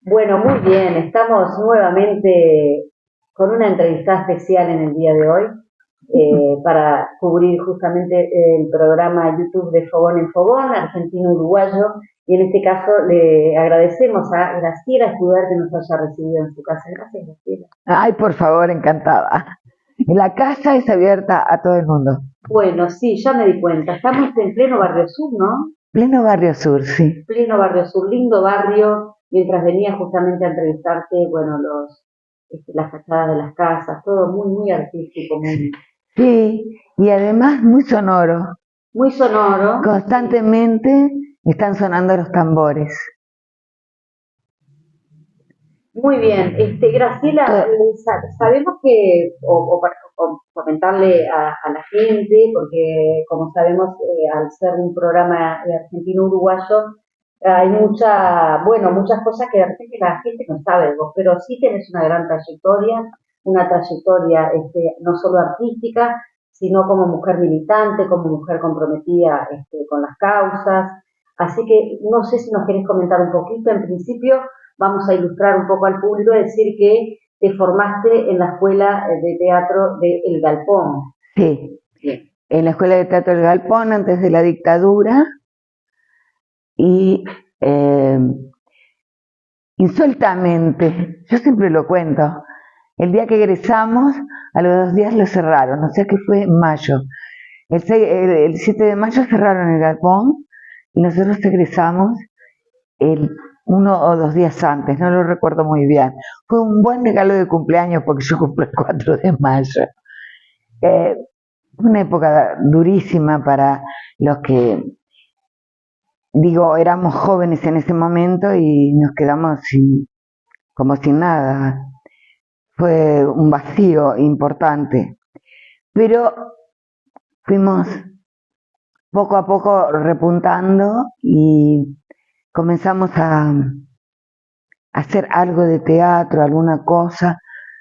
Bueno, muy bien, estamos nuevamente con una entrevista especial en el día de hoy para cubrir justamente el programa YouTube de Fogón en Fogón, argentino-uruguayo, y en este caso le agradecemos a Graciela Escudar que nos haya recibido en su casa. Gracias, Graciela. Ay, por favor, encantada. La casa es abierta a todo el mundo. Bueno, sí, ya me di cuenta, estamos en pleno Barrio Sur, ¿no? Pleno Barrio Sur, sí. Pleno Barrio Sur, lindo barrio, mientras venía justamente a entrevistarte, bueno, las fachadas de las casas, todo muy, muy artístico, muy, Sí, y además muy sonoro. muy sonoro. Constantemente están sonando los tambores. Muy bien, Graciela, sabemos que, o comentarle a la gente, porque como sabemos, al ser un programa argentino-uruguayo, hay muchas cosas que de repente la gente no sabe de vos, pero sí tenés una trayectoria no solo artística, sino como mujer militante, como mujer comprometida con las causas. Así que no sé si nos querés comentar un poquito, en principio vamos a ilustrar un poco al público y decir que te formaste en la escuela de teatro de El Galpón. Sí, Bien. en la Escuela de Teatro del Galpón antes de la dictadura y eh, insueltamente, yo siempre lo cuento, el día que egresamos, a los 2 días lo cerraron, o sea que fue en mayo. El 7 de mayo cerraron el galpón y nosotros egresamos el 1 o 2 días antes, no lo recuerdo muy bien. Fue un buen regalo de cumpleaños porque yo cumplo el 4 de mayo. Una época durísima para los que, digo, éramos jóvenes en ese momento y nos quedamos como sin nada. Fue un vacío importante. Pero fuimos poco a poco repuntando y comenzamos a hacer algo de teatro, alguna cosa,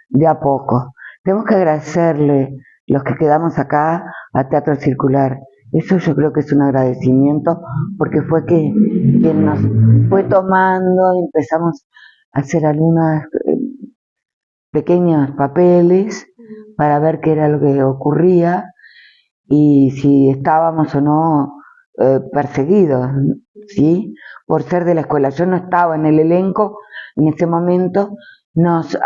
de a poco. Tenemos que agradecerle los que quedamos acá a Teatro Circular. Eso yo creo que es un agradecimiento porque fue quien nos fue tomando y empezamos a hacer algunos pequeños papeles para ver qué era lo que ocurría y si estábamos o no perseguidos, ¿sí? Por ser de la escuela. Yo no estaba en el elenco en ese momento, nos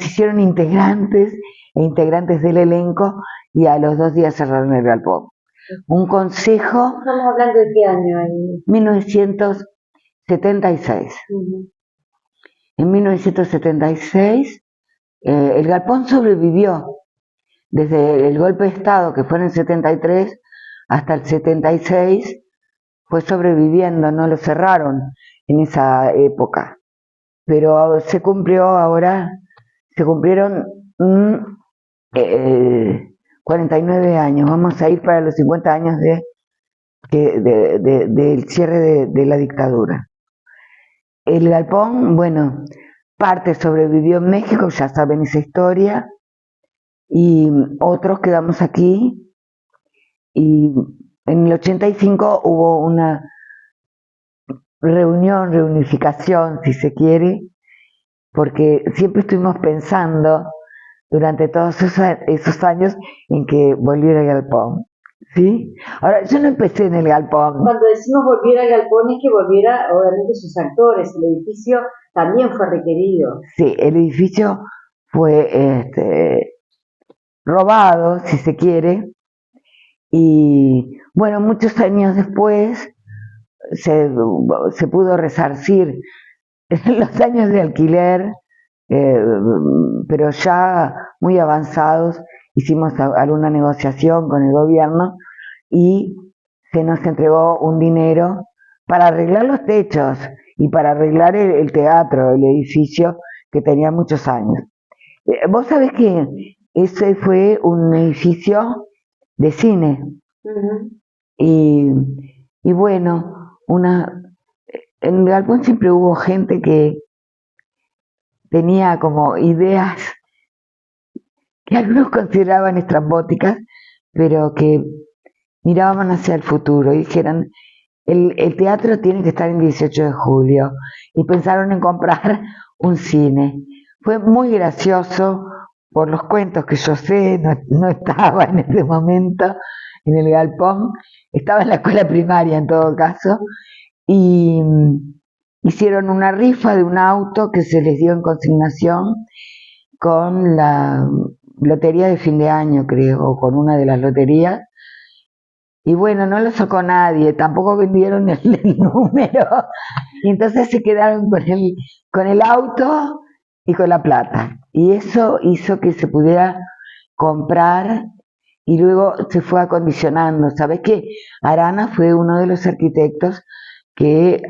hicieron integrantes e integrantes del elenco y a los 2 días cerraron el galpón. Un consejo... ¿Estamos hablando de qué año ahí? 1976. En 1976 el galpón sobrevivió desde el golpe de Estado, que fue en el 73, hasta el 76, fue sobreviviendo, no lo cerraron en esa época. Pero se cumplieron 49 años, vamos a ir para los 50 años del cierre de la dictadura. El galpón, bueno, parte sobrevivió en México, ya saben esa historia, y otros quedamos aquí, y en el 85 hubo una reunificación, si se quiere, porque siempre estuvimos pensando durante todos esos años en que volviera el galpón, ¿sí? Ahora, yo no empecé en el galpón. Cuando decimos volviera al galpón es que volviera, obviamente, sus actores, el edificio también fue requerido. Sí, el edificio fue robado, si se quiere, y bueno, muchos años después se pudo resarcir los años de alquiler, pero ya muy avanzados, hicimos alguna negociación con el gobierno y se nos entregó un dinero para arreglar los techos y para arreglar el teatro, el edificio que tenía muchos años. Vos sabés que ese fue un edificio de cine. Y bueno, en el galpón siempre hubo gente que tenía como ideas que algunos consideraban estrambóticas, pero que miraban hacia el futuro y dijeran, el teatro tiene que estar en 18 de julio, y pensaron en comprar un cine. Fue muy gracioso por los cuentos que yo sé, no estaba en ese momento en el galpón, estaba en la escuela primaria en todo caso, y hicieron una rifa de un auto que se les dio en consignación con la lotería de fin de año, creo, o con una de las loterías. Y bueno, no lo sacó nadie, tampoco vendieron el número, y entonces se quedaron con el auto y con la plata. Y eso hizo que se pudiera comprar y luego se fue acondicionando. ¿Sabes qué? Arana fue uno de los arquitectos que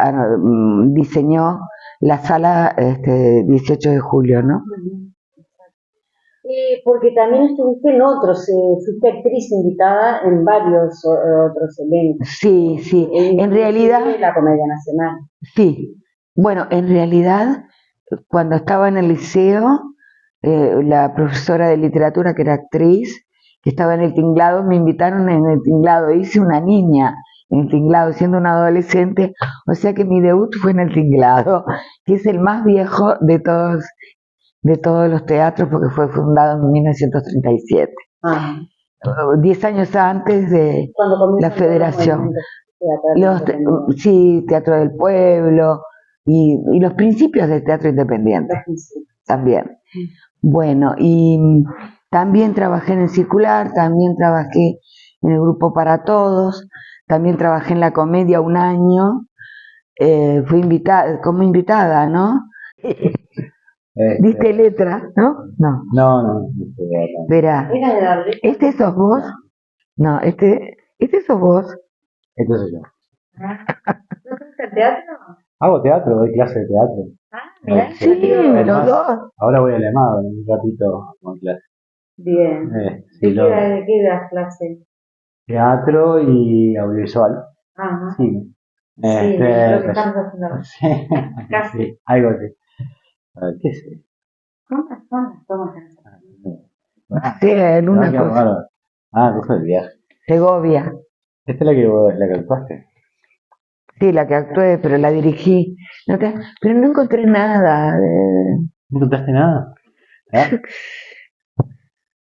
diseñó la sala 18 de julio, ¿no? Porque también estuviste en otros, fuiste actriz invitada en varios otros eventos. Sí, sí, en realidad... La Comedia Nacional. Sí, bueno, en realidad, cuando estaba en el liceo, la profesora de literatura, que era actriz, que estaba en el tinglado, me invitaron en el tinglado, hice una niña en el tinglado, siendo una adolescente, o sea que mi debut fue en el tinglado, que es el más viejo de todos los teatros, porque fue fundado en 1937. 10 años antes de la federación. Sí, Teatro del Pueblo y los principios del teatro independiente también. Bueno, y también trabajé en el Circular, también trabajé en el Grupo Para Todos, también trabajé en la comedia un año, fui invitada, como invitada, ¿no? ¿Diste letra, no? No. No. Verá, ¿este sos vos? No, este sos vos. Este soy yo. ¿No te gusta el teatro? Hago teatro, doy clase de teatro. Mira, sí, los dos. Ahora voy a Alemán en un ratito con clase. Bien. Sí, ¿De qué das clase? Teatro y audiovisual. Ajá. Sí. Lo que estamos haciendo. Sí, casi. Sí, algo así. A ver, ¿qué sé? ¿Cuántas son tomas en esa? Sí, en una cosa. Cosa del viaje. Segovia. ¿Esta es la que actuaste? Sí, la que actué, pero la dirigí. Pero no encontré nada. ¿No encontraste nada?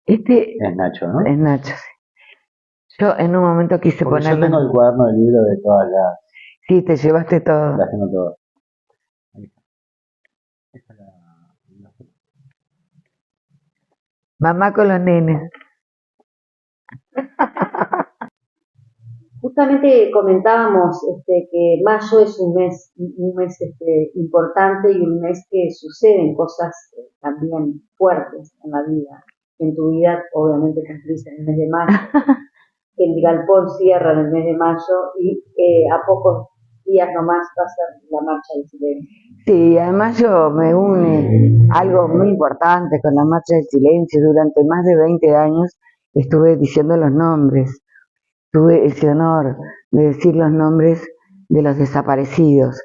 Es Nacho, ¿no? Es Nacho, sí. Yo en un momento quise poner. Yo tengo el cuaderno del libro de todas las... Sí, te llevaste todo. Las tengo todas. Mamá con los nenes. Justamente comentábamos que mayo es un mes importante y un mes que suceden cosas también fuertes en la vida. En tu vida, obviamente, cumplís en el mes de mayo. El galpón cierra en el mes de mayo y a pocos días nomás va a ser la marcha del silencio. Sí, además yo me une algo muy importante con la marcha del silencio. Durante más de 20 años estuve diciendo los nombres. Tuve ese honor de decir los nombres de los desaparecidos,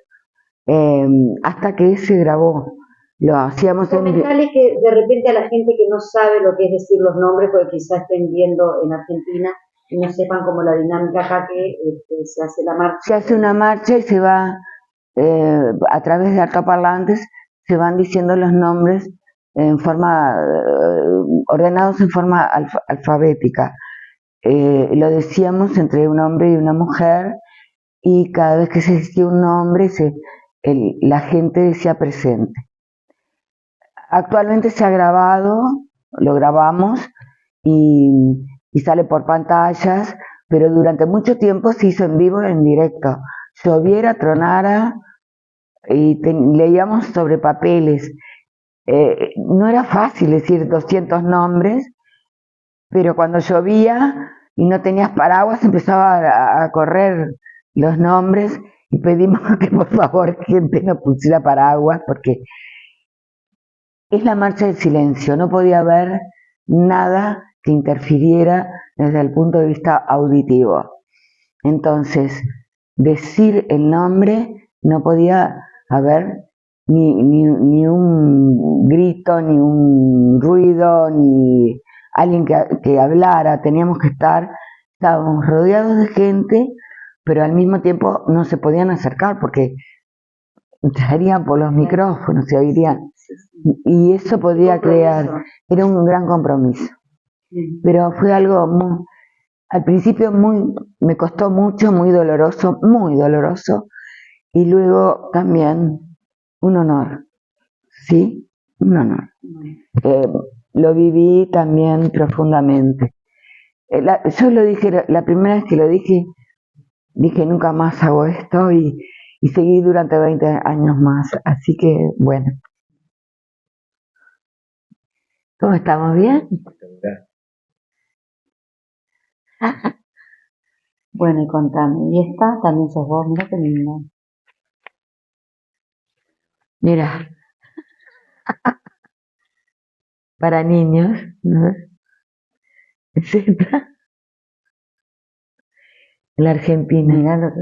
hasta que se grabó. Lo hacíamos en... Comentarle que de repente a la gente que no sabe lo que es decir los nombres, porque quizás estén viendo en Argentina y no sepan cómo la dinámica acá que se hace la marcha. Se hace una marcha y se va, a través de altoparlantes, se van diciendo los nombres en forma, ordenados en forma alfabética. Lo decíamos entre un hombre y una mujer, y cada vez que se decía un nombre, la gente decía presente. Actualmente se ha grabado, lo grabamos y sale por pantallas, pero durante mucho tiempo se hizo en vivo, en directo. Lloviera, tronara, y leíamos sobre papeles. No era fácil decir 200 nombres, pero cuando llovía y no tenías paraguas, empezaba a correr los nombres, y pedimos que por favor gente no pusiera paraguas, porque es la marcha del silencio. No podía haber nada que interfiriera desde el punto de vista auditivo. Entonces, decir el nombre, no podía haber ni un grito, ni un ruido, ni alguien que hablara. Estábamos rodeados de gente, pero al mismo tiempo no se podían acercar porque entrarían por los micrófonos, se oirían, y eso podía crear, era un gran compromiso, pero fue algo muy, al principio me costó mucho, muy doloroso, y luego también un honor, ¿sí? Un honor. Lo viví también profundamente. Yo lo dije, la primera vez que lo dije nunca más hago esto y seguí durante 20 años más, así que bueno. ¿Cómo estamos? ¿Bien? Bueno, y contame, ¿y esta también sos vos? Mira qué linda. Mira, para niños, ¿no? Es esta, la Argentina. Mirá lo que...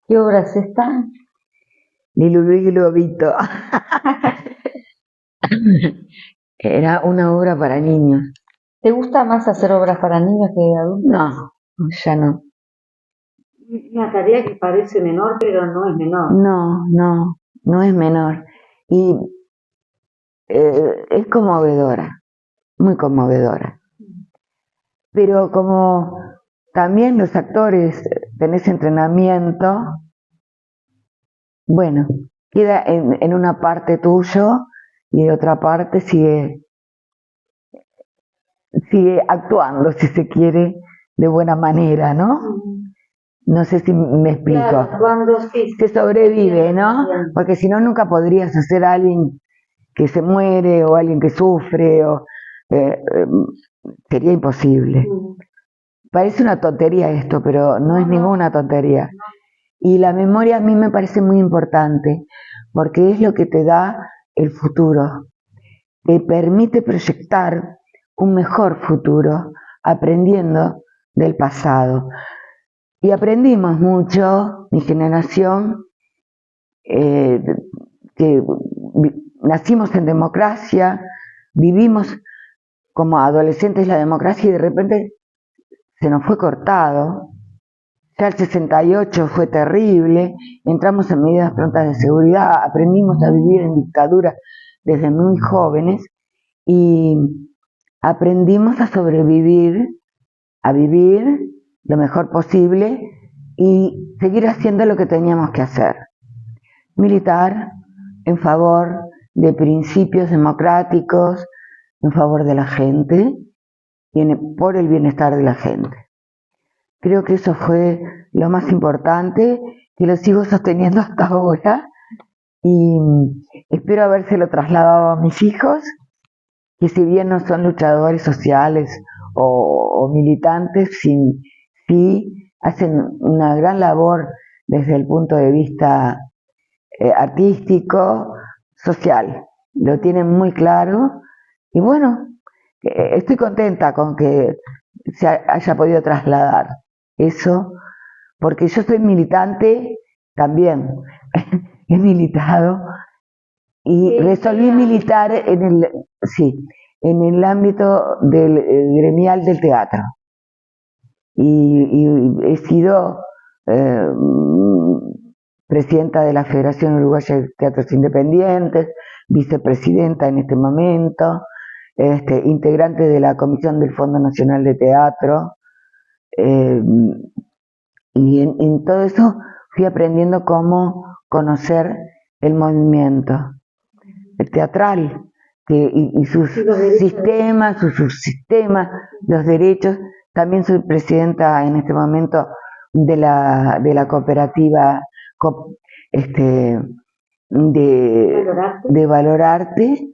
¿Qué obra es esta? Lilubí y Lobito. Era una obra para niños. ¿Te gusta más hacer obras para niños que adultos? No, ya no. Una tarea que parece menor, pero no es menor. No es menor. Y es conmovedora, muy conmovedora. Pero como también los actores tenés entrenamiento, bueno, queda en una parte tuyo y en otra parte sigue actuando, si se quiere, de buena manera, ¿no? No sé si me explico. Claro, cuando sí. Se sobrevive, ¿no? Porque si no, nunca podrías hacer a alguien que se muere o alguien que sufre, o sería imposible. Parece una tontería esto, pero no es ninguna tontería. Y la memoria a mí me parece muy importante, porque es lo que te da el futuro. Te permite proyectar un mejor futuro, aprendiendo del pasado. Y aprendimos mucho, mi generación, que nacimos en democracia, vivimos como adolescentes la democracia y de repente se nos fue cortado. Ya el 68 fue terrible, entramos en medidas prontas de seguridad, aprendimos a vivir en dictadura desde muy jóvenes y aprendimos a sobrevivir, a vivir lo mejor posible y seguir haciendo lo que teníamos que hacer. Militar en favor de principios democráticos, en favor de la gente y por el bienestar de la gente. Creo que eso fue lo más importante, que lo sigo sosteniendo hasta ahora y espero habérselo trasladado a mis hijos, que si bien no son luchadores sociales o militantes, sí hacen una gran labor desde el punto de vista artístico, social. Lo tienen muy claro y bueno, estoy contenta con que se haya podido trasladar eso, porque yo soy militante también, he militado y resolví militar en el ámbito gremial del teatro y he sido presidenta de la Federación Uruguaya de Teatros Independientes, vicepresidenta en este momento, integrante de la Comisión del Fondo Nacional de Teatro, y en todo eso fui aprendiendo cómo conocer el movimiento, el teatral, y sus sistemas, sus subsistemas, los derechos. También soy presidenta en este momento de la cooperativa de Valorarte,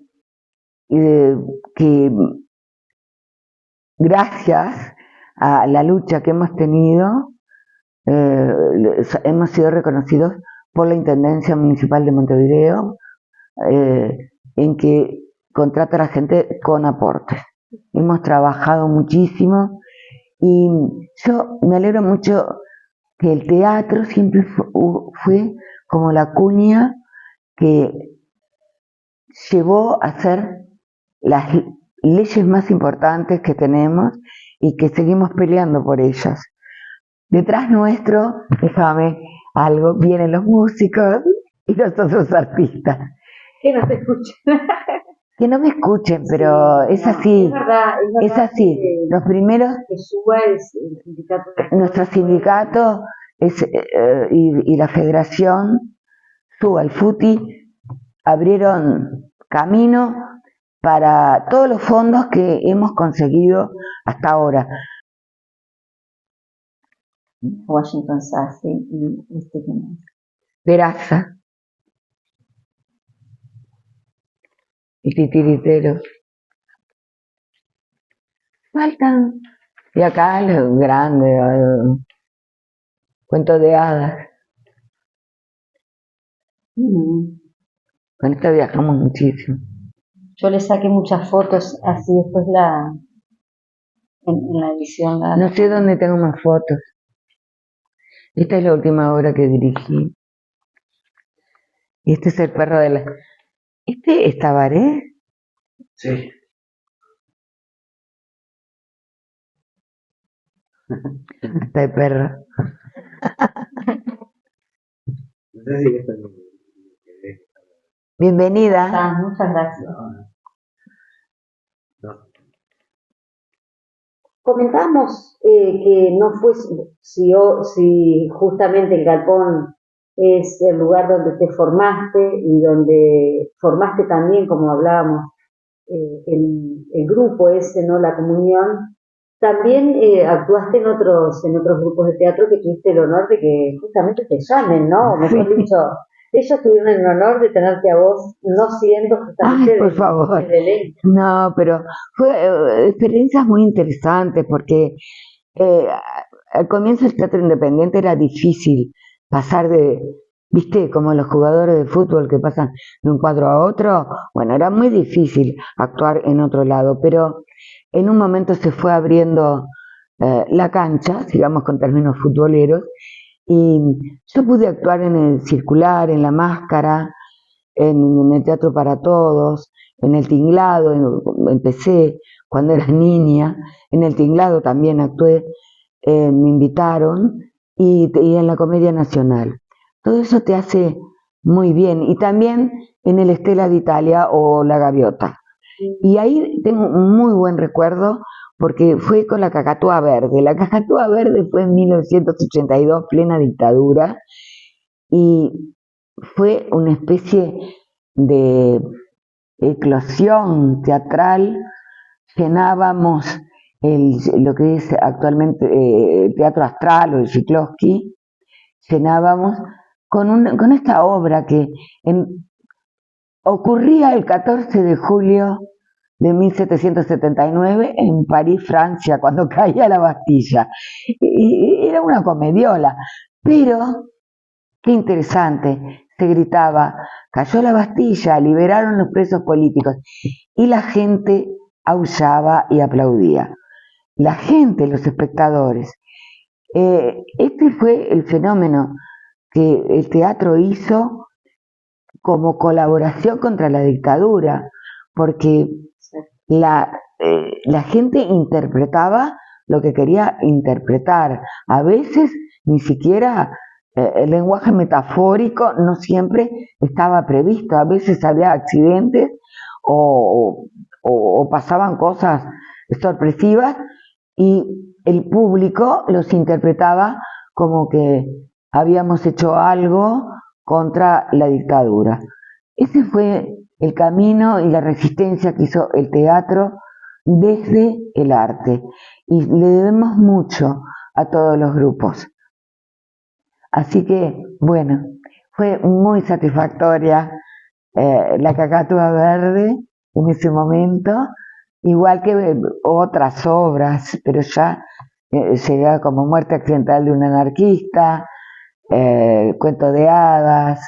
que gracias a la lucha que hemos tenido, hemos sido reconocidos por la Intendencia Municipal de Montevideo, en que contrata a la gente con aportes. Hemos trabajado muchísimo y yo me alegro mucho que el teatro siempre fue como la cuña que llevó a ser las leyes más importantes que tenemos y que seguimos peleando por ellas. Detrás nuestro, déjame algo, vienen los músicos y los otros artistas. Que no te escuchan. Que no me escuchen, pero sí, es así. Es verdad, es así. Los primeros, que suba es el sindicato. Nuestro sindicato y la federación, SUBA y FUTI, abrieron camino para todos los fondos que hemos conseguido hasta ahora. Washington Sassy y Peraza. Y titiritero. Faltan. Y acá los grandes, cuentos de hadas. Con esto viajamos muchísimo. Yo le saqué muchas fotos, así después en la edición. No sé dónde tengo más fotos. Esta es la última obra que dirigí. Y este es el perro de la... ¿Este es Tabaré? Sí. Hasta el perro. No sé si esto es... Bienvenida. Muchas gracias. No. Comentamos que no fue si justamente el galpón es el lugar donde te formaste y donde formaste también, como hablábamos, el grupo ese, ¿no? La comunión. También actuaste en otros grupos de teatro que tuviste el honor de que justamente te llamen, ¿no? O mejor dicho, ellos tuvieron el honor de tenerte a vos, no siendo justamente Ay, por favor. del elenco. No, pero fue experiencias muy interesantes porque al comienzo el teatro independiente era difícil pasar de, viste, como los jugadores de fútbol que pasan de un cuadro a otro. Bueno, era muy difícil actuar en otro lado, pero en un momento se fue abriendo la cancha, digamos con términos futboleros, y yo pude actuar en el Circular, en La Máscara, en el Teatro para Todos, en el Tinglado, empecé cuando era niña, en el Tinglado también actué, me invitaron, y en la Comedia Nacional. Todo eso te hace muy bien, y también en el Stella d'Italia o La Gaviota. Y ahí tengo un muy buen recuerdo porque fue con la Cacatúa Verde. La Cacatúa Verde fue en 1982, plena dictadura, y fue una especie de eclosión teatral. Llenábamos lo que es actualmente el Teatro Astral o el Chiklovsky, llenábamos con esta obra que ocurría el 14 de julio de 1779 en París, Francia, cuando caía la Bastilla. Y era una comediola, pero qué interesante, se gritaba, cayó la Bastilla, liberaron los presos políticos, y la gente aullaba y aplaudía. La gente, los espectadores. Este fue el fenómeno que el teatro hizo como colaboración contra la dictadura, porque la gente interpretaba lo que quería interpretar. A veces ni siquiera el lenguaje metafórico no siempre estaba previsto. A veces había accidentes o pasaban cosas sorpresivas y el público los interpretaba como que habíamos hecho algo contra la dictadura. Ese fue el camino y la resistencia que hizo el teatro desde el arte, y le debemos mucho a todos los grupos. Así que, bueno, fue muy satisfactoria la Cacatúa Verde en ese momento, igual que otras obras, pero ya llega como Muerte accidental de un anarquista, Cuento de hadas,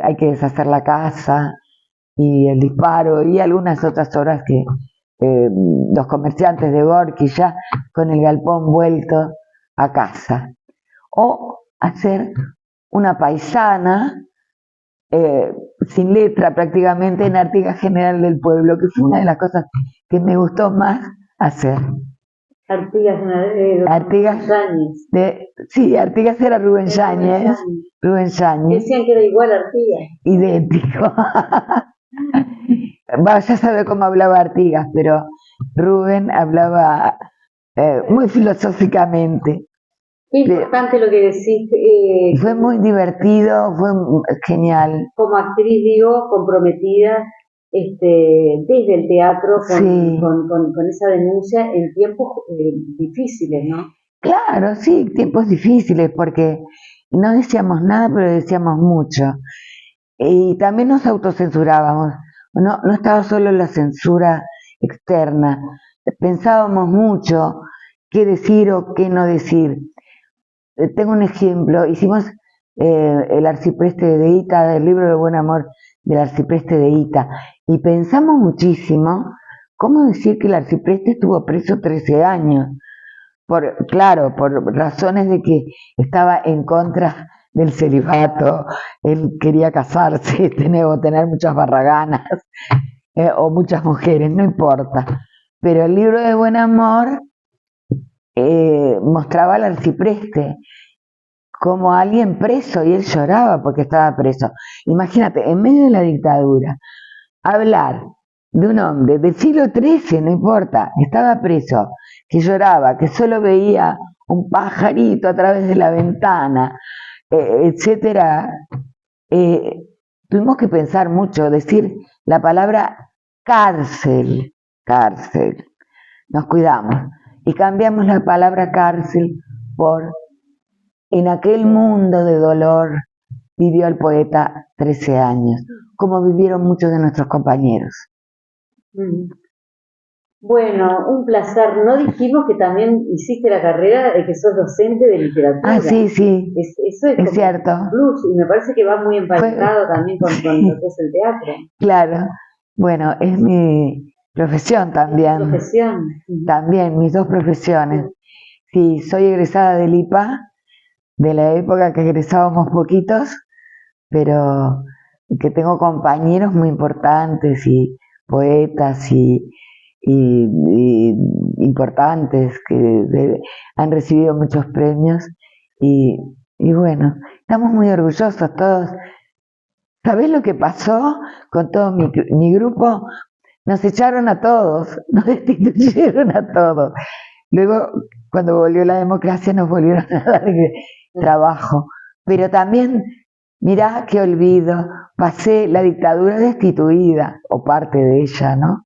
Hay que deshacer la casa, y El disparo, y algunas otras obras que Los comerciantes de Gorky, ya con el galpón vuelto a casa. O hacer una paisana sin letra prácticamente en Artigas General del Pueblo, que fue una de las cosas que me gustó más hacer. Artigas, Artigas, sí, Artigas era Rubén Yáñez. Rubén Yáñez. Decían que era igual a Artigas. Idéntico. Ya sabe cómo hablaba Artigas, pero Rubén hablaba muy filosóficamente. Qué importante lo que decís. Fue muy divertido, fue genial. Como actriz, digo, comprometida desde el teatro con esa denuncia en tiempos difíciles, ¿no? Claro, sí, tiempos difíciles, porque no decíamos nada, pero decíamos mucho. Y también nos autocensurábamos. No estaba solo la censura externa, pensábamos mucho qué decir o qué no decir. Tengo un ejemplo, hicimos el arcipreste de Ita, el libro de buen amor del arcipreste de Ita, y pensamos muchísimo cómo decir que el arcipreste estuvo preso 13 años, claro, por razones de que estaba en contra del celibato, él quería casarse, tener muchas barraganas, o muchas mujeres, no importa, pero el libro de buen amor mostraba al arcipreste como alguien preso, y él lloraba porque estaba preso. Imagínate, en medio de la dictadura, hablar de un hombre del siglo XIII, no importa, estaba preso, que lloraba, que solo veía un pajarito a través de la ventana, etcétera. Tuvimos que pensar mucho, decir la palabra cárcel, nos cuidamos, y cambiamos la palabra cárcel por en aquel mundo de dolor vivió el poeta 13 años, como vivieron muchos de nuestros compañeros. Bueno, un placer. No dijimos que también hiciste la carrera de que sos docente de literatura. Ah, sí, sí. Eso es cierto. Plus, y me parece que va muy emparentado también con lo que es el teatro. Claro. Bueno, es mi profesión también. ¿Tu profesión? También, mis dos profesiones. Sí, soy egresada del IPA, de la época que egresábamos poquitos, pero que tengo compañeros muy importantes y poetas y importantes que han recibido muchos premios y bueno, estamos muy orgullosos todos. ¿Sabés lo que pasó con todo mi grupo? Nos echaron a todos, nos destituyeron a todos. Luego, cuando volvió la democracia, nos volvieron a dar trabajo. Pero también, mirá qué olvido, pasé la dictadura destituida, o parte de ella, ¿no?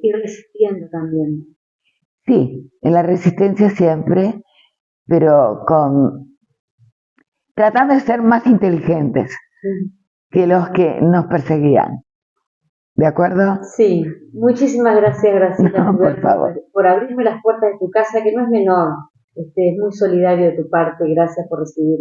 Y resistiendo también. Sí, en la resistencia siempre, pero tratando de ser más inteligentes que los que nos perseguían. ¿De acuerdo? Sí, muchísimas gracias, Graciela, no, por favor, por abrirme las puertas de tu casa, que no es menor. Es muy solidario de tu parte, gracias por recibirme.